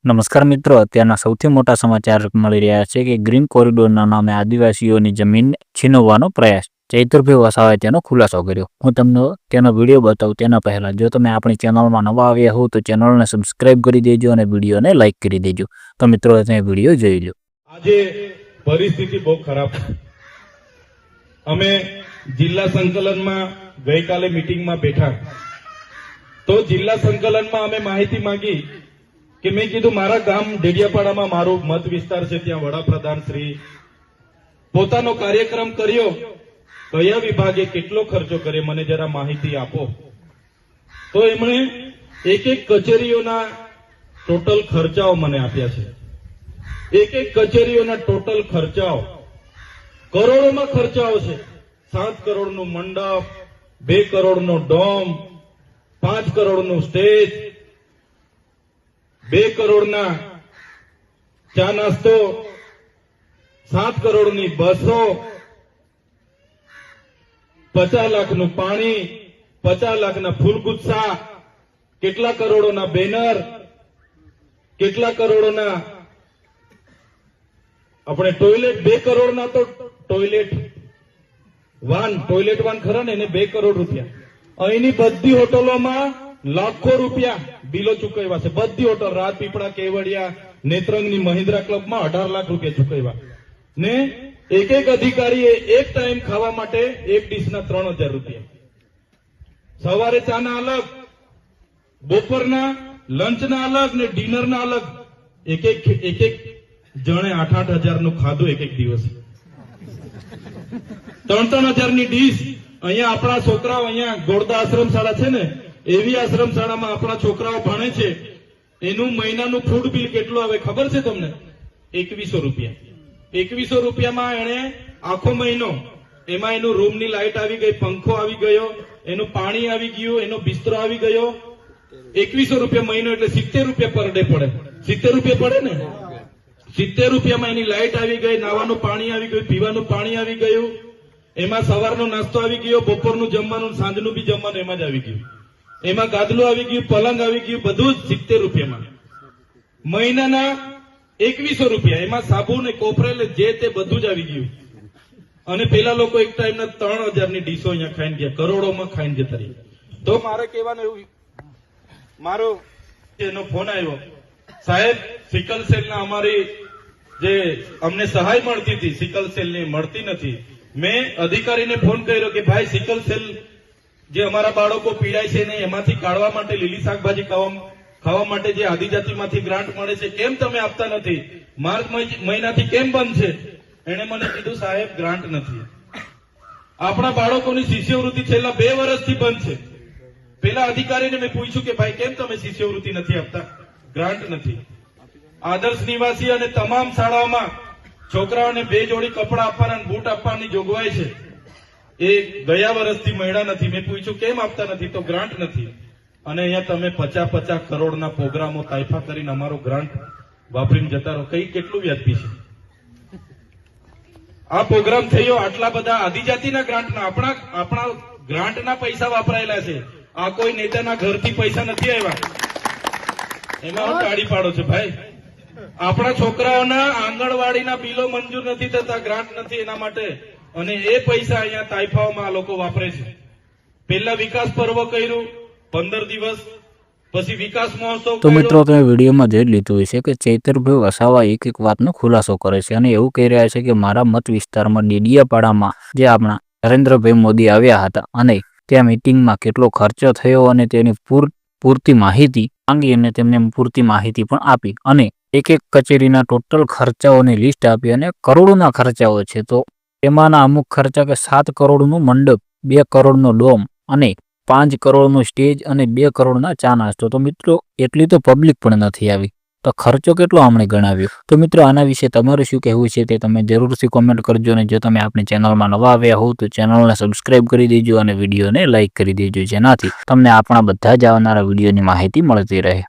નમસ્કાર મિત્રો, અત્યારના સૌથી મોટા સમાચાર મળી રહ્યા છે કે ગ્રીન કોરિડોરના નામે આદિવાસીઓની જમીન છીનવવાનો પ્રયાસ. ચૈતરભાઈ વસાવાએ તેનો ખુલાસો કર્યો. હું તમને તેનો વિડીયો બતાવું તેના પહેલા જો તમે આપણી ચેનલમાં નવા આવ્યા હો તો ચેનલને સબસ્ક્રાઇબ કરી દેજો અને વિડીયોને લાઇક કરી દેજો. તો મિત્રો તમે વિડીયો જોઈ લો. આજે પરિસ્થિતિ બહુ ખરાબ છે. અમે જિલ્લા સંકલનમાં ગઈકાલે મીટિંગમાં બેઠા તો જિલ્લા સંકલનમાં અમે માહિતી માંગી કે મેં કીધું મારા ગામ ડેડિયાપાડામાં મારો મત વિસ્તાર છે, ત્યાં વડાપ્રધાન શ્રી પોતાનો કાર્યક્રમ કર્યો, કયા વિભાગે કેટલો ખર્ચો કર્યો મને જરા માહિતી આપો. તો એમણે એક એક કચેરીઓના ટોટલ ખર્ચાઓ મને આપ્યા છે. એક એક કચેરીઓના ટોટલ ખર્ચાઓ કરોડોમાં ખર્ચાઓ છે. 7 કરોડનું મંડપ, 2 કરોડનો ડોમ, 5 કરોડનું સ્ટેજ, 2 કરોડના ચા નાસ્તો, 7 કરોડની બસો, 50 લાખનું પાણી, 50 લાખના ફૂલગુચ્છા, કેટલા કરોડોના બેનર, કેટલા કરોડોના આપણે ટોયલેટ, 2 કરોડના તો ટોયલેટ વાન ખરા ને એને 2 કરોડ રૂપિયા. અહીંની બધી હોટલોમાં લાખો રૂપિયા બિલો ચૂકવ્યા છે. બધી હોટલ, રાજપીપળા, કેવડિયા, નેત્રંગની મહિન્દ્રા ક્લબમાં 18 લાખ રૂપિયા ચૂકવ્યા ને એક એક અધિકારીએ એક ટાઈમ ખાવા માટે એક ડીશના 3000 રૂપિયા. સવારે ચાના અલગ, બપોરના લંચના અલગ ને ડિનરના અલગ. એક એક જણે 8,000 નું ખાધું એક દિવસ. 3,000 ની ડીશ. અહીંયા આપણા છોકરાઓ, અહીંયા ગોરદા આશ્રમ શાળા છે ને, એવી આશ્રમ શાળામાં આપણા છોકરાઓ ભણે છે. એનું મહિનાનું ફૂડ બિલ કેટલું આવે ખબર છે તમને? 2100 રૂપિયા. 2100 રૂપિયામાં એને આખો મહિનો, એમાં એનું રૂમની લાઇટ આવી ગઈ, પંખો આવી ગયો, એનું પાણી આવી ગયું, એનો બિસ્તરો આવી ગયો. 2100 રૂપિયા મહિનો એટલે 70 રૂપિયા પર ડે પડે. 70 રૂપિયા પડે ને. 70 રૂપિયામાં એની લાઇટ આવી ગઈ, નાવાનું પાણી આવી ગયું, પીવાનું પાણી આવી ગયું, એમાં સવારનો નાસ્તો આવી ગયો, બપોરનું જમવાનું, સાંજનું બી જમવાનું એમાં જ આવી ગયું, એમાં ગાદલું આવી ગયું, પલંગ આવી ગયું, બધું જ 70 રૂપિયામાં. મહિનાના 2100 રૂપિયા, એમાં સાબુ ને કોપરેલ જે તે બધું જ આવી ગયું. અને પેલા લોકો એક ટાઈમના 3000 ની ડીશો અહીંયા ખાઈને ગયા, કરોડોમાં ખાઈને જતા રહ્યા. તો મારે કહેવાનું એવું, મારો એનો ફોન આવ્યો, સાહેબ સિકલ સેલના અમારી જે અમને સહાય મળતી હતી સિકલ સેલની મળતી નથી. મેં અધિકારીને ફોન કર્યો કે ભાઈ સિકલ સેલ જે અમારા બાળકો પીડાય છે ને એમાંથી કાઢવા માટે, લીલી શાકભાજી ખાવા માટે જે આદિજાતિમાંથી ગ્રાન્ટ મળે છે કેમ તમે આપતા નથી? માર્ચ મહિનાથી કેમ બંધ છે? એને મને કીધું સાહેબ ગ્રાન્ટ નથી. આપણા બાળકોની શિષ્યવૃત્તિ છેલ્લા 2 વર્ષથી બંધ છે. પેલા અધિકારીને મેં પૂછ્યું કે ભાઈ કેમ તમે શિષ્યવૃત્તિ નથી આપતા? ગ્રાન્ટ નથી. આદર્શ નિવાસી અને તમામ શાળાઓમાં છોકરાઓને 2 જોડી કપડા આપવાના, બૂટ આપવાની જોગવાઈ છે. એ ગયા વર્ષથી મળ્યા નથી. મેં પૂછ્યું કેમ આપતા નથી? તો ગ્રાન્ટ નથી. અને અહીંયા તમે 50 કરોડના પ્રોગ્રામો તાઇફા કરીને અમારો ગ્રાન્ટ વાપરીને જતા રહો. કઈ કેટલું વ્યાજબી છે? આ પ્રોગ્રામ થયો આટલા બધા આદિજાતિના ગ્રાન્ટના, આપણા ગ્રાન્ટના પૈસા વાપરાયેલા છે. આ કોઈ નેતાના ઘરથી પૈસા નથી આવ્યા. એમાં હું ટાળી પાડો છે ભાઈ. આપણા છોકરાઓના આંગણવાડીના બિલો મંજૂર નથી થતા, ગ્રાન્ટ નથી એના માટે, અને એ પૈસા અહીંયા તાઇફાઓમાં આ લોકો વાપરે છે. પેલા વિકાસ પર્વ કર્યું 15 દિવસ, પછી વિકાસ મહોત્સવ. તો મિત્રો તમે વિડીયોમાં જોઈ લીધું છે કે ચૈતરભાઈ વસાવા એક વાતનો ખુલાસો કરે છે અને એવું કહી રહ્યા છે કે મારા મત વિસ્તારમાં ડેડિયાપાડામાં જે આપણા નરેન્દ્રભાઈ મોદી આવ્યા હતા અને ત્યાં મીટિંગમાં કેટલો ખર્ચો થયો અને તેની પૂરતી માહિતી માંગી અને તેમને પૂરતી માહિતી પણ આપી અને એક કચેરીના ટોટલ ખર્ચાઓની લિસ્ટ આપી અને કરોડોના ખર્ચાઓ છે. તો એમાંના અમુક ખર્ચા કે 7 કરોડનું મંડપ, 2 કરોડનો ડોમ અને 5 કરોડનું સ્ટેજ અને 2 કરોડના ચા નાસ્તો. તો મિત્રો એટલી તો પબ્લિક પણ નથી આવી, તો ખર્ચો કેટલો આમણે ગણાવ્યો. તો મિત્રો આના વિશે તમારું શું કહેવું છે તે તમે જરૂરથી કોમેન્ટ કરજો અને જો તમે આપણી ચેનલમાં નવા આવ્યા હો તો ચેનલને સબસ્ક્રાઇબ કરી દેજો અને વિડીયોને લાઇક કરી દેજો, જેનાથી તમને આપણા બધા જ આવનારા વિડીયોની માહિતી મળતી રહે.